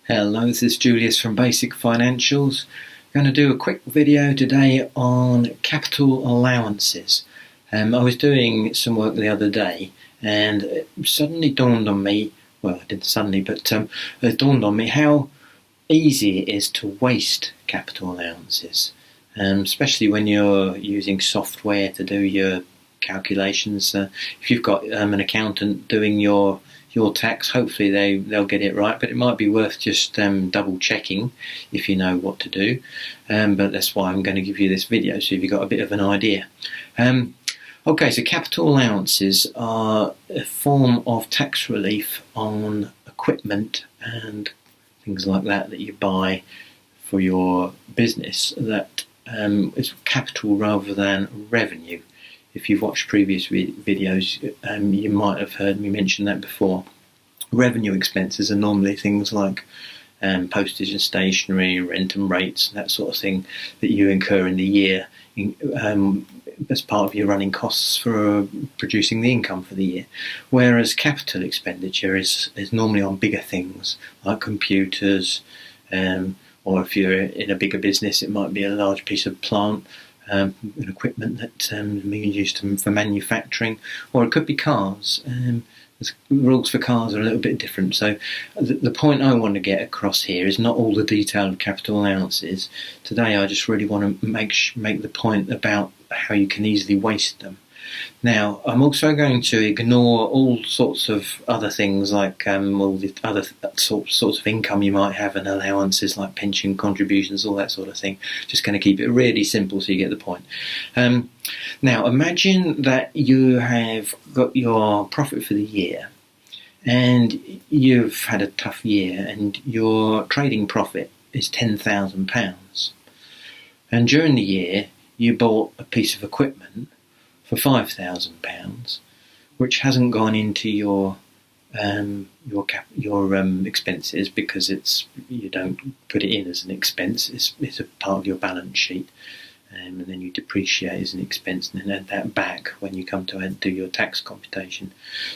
Hello, this is Julius from Basic Financials. I'm going to do a quick video today on capital allowances. I was doing some work the other day and it suddenly dawned on me, well, it didn't suddenly, but it dawned on me how easy it is to waste capital allowances, especially when you're using software to do your calculations. If you've got an accountant doing your tax, hopefully they'll get it right, but it might be worth just double checking if you know what to do. But that's why I'm going to give you this video, so you've got a bit of an idea. Okay, so capital allowances are a form of tax relief on equipment and things like that you buy for your business that is capital rather than revenue. If you've watched previous videos, you might have heard me mention that before. Revenue expenses are normally things like postage and stationery, rent and rates, that sort of thing that you incur in the year as part of your running costs for producing the income for the year. Whereas capital expenditure is normally on bigger things like computers, or if you're in a bigger business, it might be a large piece of plant and equipment that being used for manufacturing, or it could be cars. The rules for cars are a little bit different. So the point I want to get across here is not all the detail of capital allowances. Today I just really want to make the point about how you can easily waste them. Now, I'm also going to ignore all sorts of other things like all the other sorts of income you might have and allowances like pension contributions, all that sort of thing. Just going to keep it really simple so you get the point. Now, imagine that you have got your profit for the year and you've had a tough year and your trading profit is £10,000. And during the year, you bought a piece of equipment for £5,000, which hasn't gone into your expenses because you don't put it in as an expense. It's a part of your balance sheet, and then you depreciate as an expense and then add that back when you come to do your tax computation.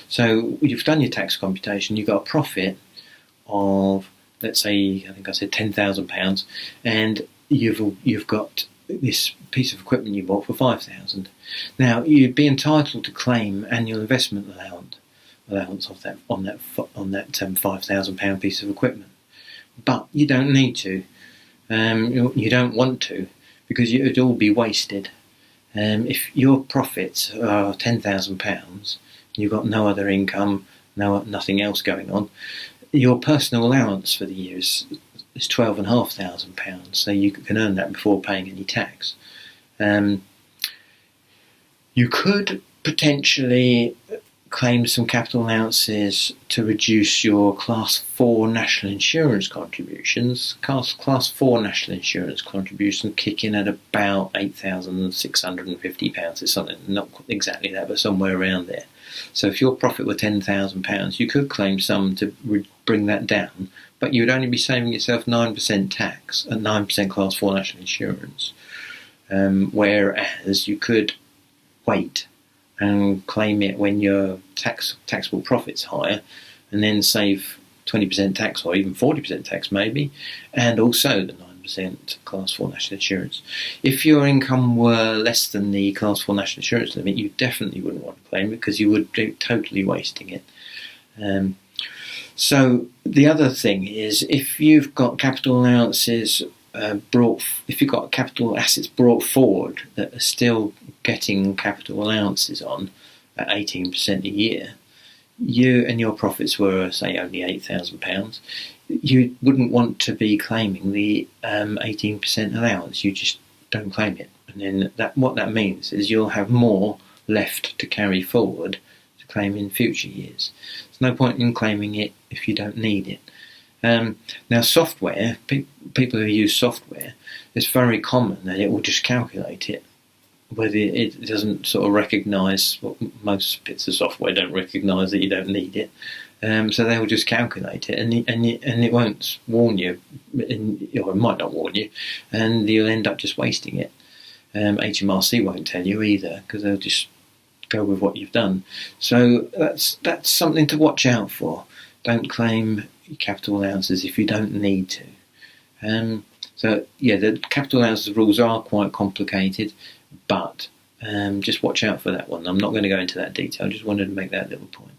So you've done your tax computation. You've got a profit of, let's say, I think I said £10,000, and you've got this piece of equipment you bought for £5,000. Now you'd be entitled to claim annual investment allowance of that on that £5,000 piece of equipment, but you don't need to. You don't want to, because it'd all be wasted. If your profits are £10,000, you've got no other income, nothing else going on. Your personal allowance for the year is £12,500, so you can earn that before paying any tax. You could potentially claim some capital allowances to reduce your Class 4 national insurance contributions. Class 4 national insurance contributions kick in at about £8,650. It's something, not exactly that, but somewhere around there. So if your profit were £10,000, you could claim some to bring that down, but you would only be saving yourself 9% tax and 9% Class 4 national insurance. Whereas you could wait and claim it when your taxable profit's higher, and then save 20% tax or even 40% tax maybe, and also the 9% Class 4 national insurance. If your income were less than the Class 4 national insurance limit, you definitely wouldn't want to claim it because you would be totally wasting it. So the other thing is, if you've got capital allowances if you've got capital assets brought forward that are still getting capital allowances on at 18% a year, you and your profits were, say, only £8,000, you wouldn't want to be claiming the 18% allowance. You just don't claim it, and then what that means is you'll have more left to carry forward to claim in future years. There's no point in claiming it if you don't need it. Now, software, people who use software, it's very common that it will just calculate it, whether it doesn't sort of recognise, most bits of software don't recognise that you don't need it, so they will just calculate it, and it won't warn you, or it might not warn you, and you'll end up just wasting it. HMRC won't tell you either, because they'll just go with what you've done. So that's something to watch out for. Don't claim your capital allowances if you don't need to. So yeah, the capital allowances rules are quite complicated, but just watch out for that one. I'm not going to go into that detail. I just wanted to make that little point.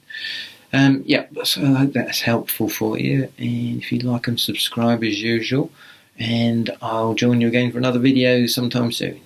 Yeah, so I hope that's helpful for you, and if you'd like, and subscribe as usual, and I'll join you again for another video sometime soon.